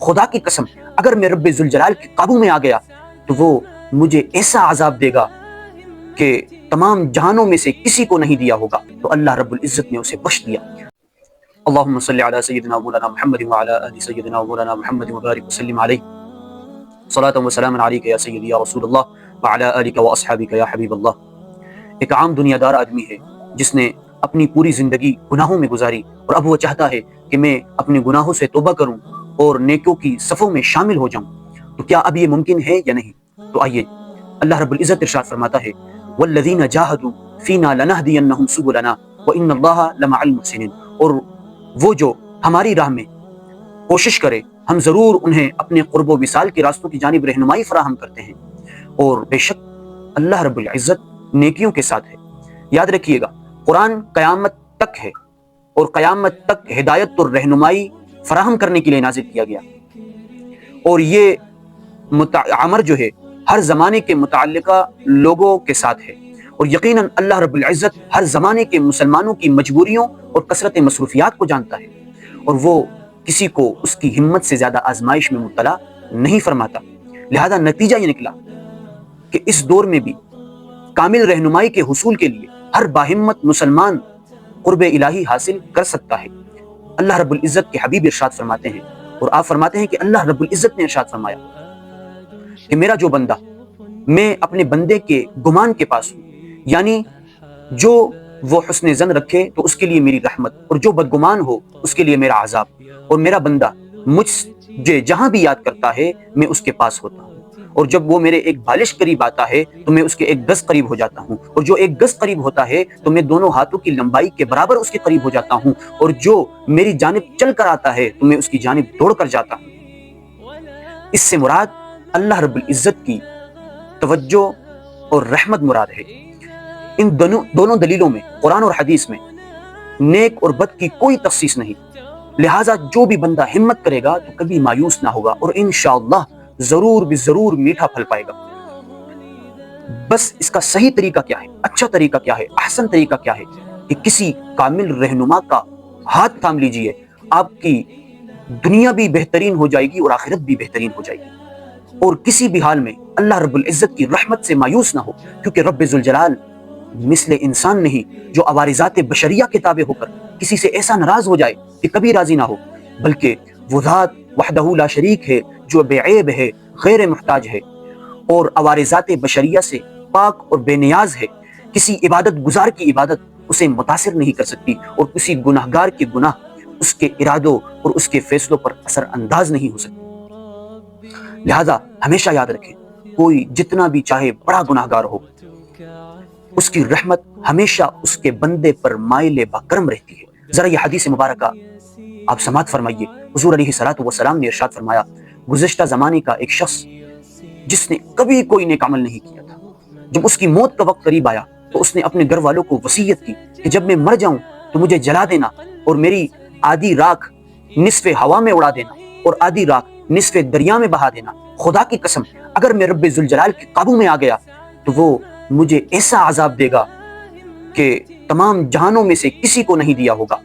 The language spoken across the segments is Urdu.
خدا کی قسم اگر میں رب ذوالجلال کے قابو میں آ گیا تو وہ مجھے ایسا عذاب دے گا کہ تمام جہانوں میں سے کسی کو نہیں دیا ہوگا۔ تو اللہ رب العزت نے اسے بخش دیا۔ اللہم صلی علی سیدنا مولانا محمد وعلی آل سیدنا مولانا محمد وبارک وسلم علیہ صلاۃ و سلام علیک یا سیدی یا رسول اللہ وعلی آلک و اصحابک یا حبیب اللہ۔ ایک عام دنیا دار آدمی ہے جس نے اپنی پوری زندگی گناہوں میں گزاری، اور اب وہ چاہتا ہے کہ میں اپنے گناہوں سے توبہ کروں اور نیکیوں کی صفوں میں شامل ہو جاؤں۔ تو کیا اب یہ ممکن ہے یا نہیں؟ تو آئیے، اللہ رب العزت ارشاد فرماتا ہے والذین جاہدوا فینا لنہدینہم سبلنا وان اللہ لمع المحسنین، اور وہ جو ہماری راہ میں کوشش کرے ہم ضرور انہیں اپنے قرب و وصال کے راستوں کی جانب رہنمائی فراہم کرتے ہیں، اور بے شک اللہ رب العزت نیکیوں کے ساتھ ہے۔ یاد رکھیے گا، قرآن قیامت تک ہے، اور قیامت تک ہدایت اور رہنمائی فراہم کرنے کے لیے نازل کیا گیا، اور یہ امر جو ہے ہر زمانے کے متعلقہ لوگوں کے ساتھ ہے، اور یقیناً اللہ رب العزت ہر زمانے کے مسلمانوں کی مجبوریوں اور کثرت مصروفیات کو جانتا ہے، اور وہ کسی کو اس کی ہمت سے زیادہ آزمائش میں مبتلا نہیں فرماتا۔ لہذا نتیجہ یہ نکلا کہ اس دور میں بھی کامل رہنمائی کے حصول کے لیے ہر باہمت مسلمان قرب الہی حاصل کر سکتا ہے۔ اللہ رب العزت کے حبیب ارشاد فرماتے ہیں، اور آپ فرماتے ہیں کہ اللہ رب العزت نے ارشاد فرمایا کہ میرا جو بندہ، میں اپنے بندے کے گمان کے پاس ہوں، یعنی جو وہ حسن ظن رکھے تو اس کے لیے میری رحمت، اور جو بدگمان ہو اس کے لیے میرا عذاب، اور میرا بندہ مجھے جہاں بھی یاد کرتا ہے میں اس کے پاس ہوتا ہوں، اور جب وہ میرے ایک بالش قریب آتا ہے تو میں اس کے ایک گز قریب ہو جاتا ہوں، اور جو ایک گز قریب ہوتا ہے تو میں دونوں ہاتھوں کی لمبائی کے برابر اس کے قریب ہو جاتا ہوں، اور جو میری جانب چل کر آتا ہے تو میں اس کی جانب دوڑ کر جاتا ہوں۔ اس سے مراد اللہ رب العزت کی توجہ اور رحمت مراد ہے۔ ان دونوں دلیلوں میں، قرآن اور حدیث میں، نیک اور بد کی کوئی تخصیص نہیں، لہٰذا جو بھی بندہ ہمت کرے گا تو کبھی مایوس نہ ہوگا، اور انشاءاللہ ضرور ضرور میٹھا پھل پائے گا۔ بس اس کا صحیح طریقہ کیا ہے، اچھا طریقہ کیا ہے، احسن طریقہ کیا ہے کہ کسی کامل رہنما کا ہاتھ تھام لیجئے، آپ کی دنیا بھی بہترین ہو جائے گی اور آخرت بھی بہترین ہو جائے گی، اور کسی بھی حال میں اللہ رب العزت کی رحمت سے مایوس نہ ہو، کیونکہ رب ذوالجلال مثل انسان نہیں جو عوارضات بشریہ کے تابع ہو کر کسی سے ایسا ناراض ہو جائے کہ کبھی راضی نہ ہو، بلکہ وہ ذات وحدہ لا شریک ہے جو بے عیب ہے، غیر محتاج ہے، اور عوارضات بشریہ سے پاک اور بے نیاز ہے۔ کسی عبادت گزار کی عبادت اسے متاثر نہیں کر سکتی، اور کسی گناہ گار کے گناہ اس کے ارادوں اور اس کے فیصلوں پر اثر انداز نہیں ہو سکتی۔ لہذا ہمیشہ یاد رکھیں، کوئی جتنا بھی چاہے بڑا گناہ گار ہو، اس کی رحمت ہمیشہ اس کے بندے پر مائل بکرم رہتی ہے۔ ذرا یہ حدیث مبارکہ آپ سماعت فرمائیے۔ حضور علیہ الصلوۃ والسلام نے ارشاد فرمایا، گزشتہ زمانے کا ایک شخص جس نے کبھی کوئی نیک عمل نہیں کیا تھا، جب اس کی موت کا وقت قریب آیا تو اس نے اپنے گھر والوں کو وصیت کی کہ جب میں مر جاؤں تو مجھے جلا دینا، اور میری آدھی راکھ نصف ہوا میں اڑا دینا اور آدھی راکھ نصف دریا میں بہا دینا۔ خدا کی قسم اگر میں رب ذوالجلال کے قابو میں آ گیا تو وہ مجھے ایسا عذاب دے گا کہ تمام جہانوں میں سے کسی کو نہیں دیا ہوگا۔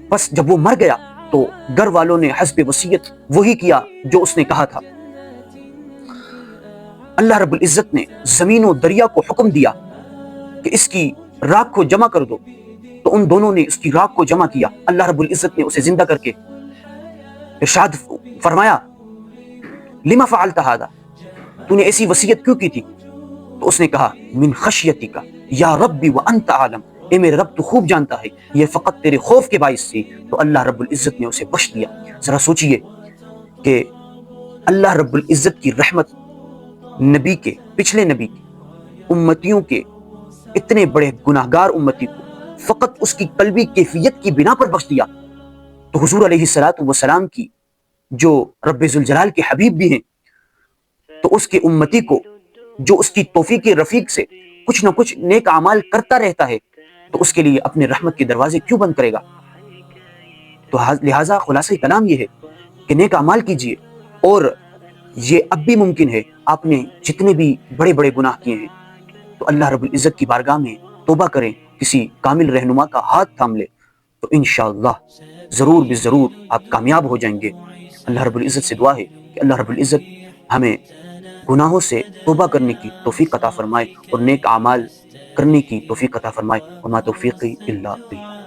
بس جب وہ مر گیا تو گھر والوں نے حسب وصیت وہی کیا جو اس نے کہا تھا۔ اللہ رب العزت نے زمین و دریا کو حکم دیا کہ اس کی راکھ کو جمع کر دو، تو ان دونوں نے اس کی راکھ کو جمع کیا۔ اللہ رب العزت نے اسے زندہ کر کے ارشاد فرمایا، لما فعلت هذا، تو نے ایسی وصیت کیوں کی تھی؟ تو اس نے کہا، من خشیتک یا ربی وانت عالم، اے میرے رب تو خوب جانتا ہے، یہ فقط تیرے خوف کے باعث تھی۔ تو اللہ رب العزت نے اسے بخش دیا۔ ذرا سوچئے کہ اللہ رب العزت کی رحمت نبی کے، پچھلے نبی کے، امتیوں کے اتنے بڑے گناہگار امتی کو فقط اس کی قلبی کیفیت کی بنا پر بخش دیا، تو حضور علیہ الصلوۃ والسلام کی جو رب ذوالجلال کے حبیب بھی ہیں، تو اس کے امتی کو جو اس کی توفیق رفیق سے کچھ نہ کچھ نیک اعمال کرتا رہتا ہے، تو اس کے لیے اپنے رحمت کے دروازے کیوں بند کرے گا؟ تو لہٰذا خلاصہ کلام یہ ہے کہ نیک اعمال کیجیے، اور یہ اب بھی ممکن ہے، آپ نے جتنے بھی بڑے بڑے گناہ کیے ہیں تو اللہ رب العزت کی بارگاہ میں توبہ کریں، کسی کامل رہنما کا ہاتھ تھام لے، تو انشاءاللہ ضرور آپ کامیاب ہو جائیں گے۔ اللہ رب العزت سے دعا ہے کہ اللہ رب العزت ہمیں گناہوں سے توبہ کرنے کی توفیق عطا فرمائے اور نیک اعمال کرنے کی توفیق عطا فرمائے، وما توفیقی الا باللہ۔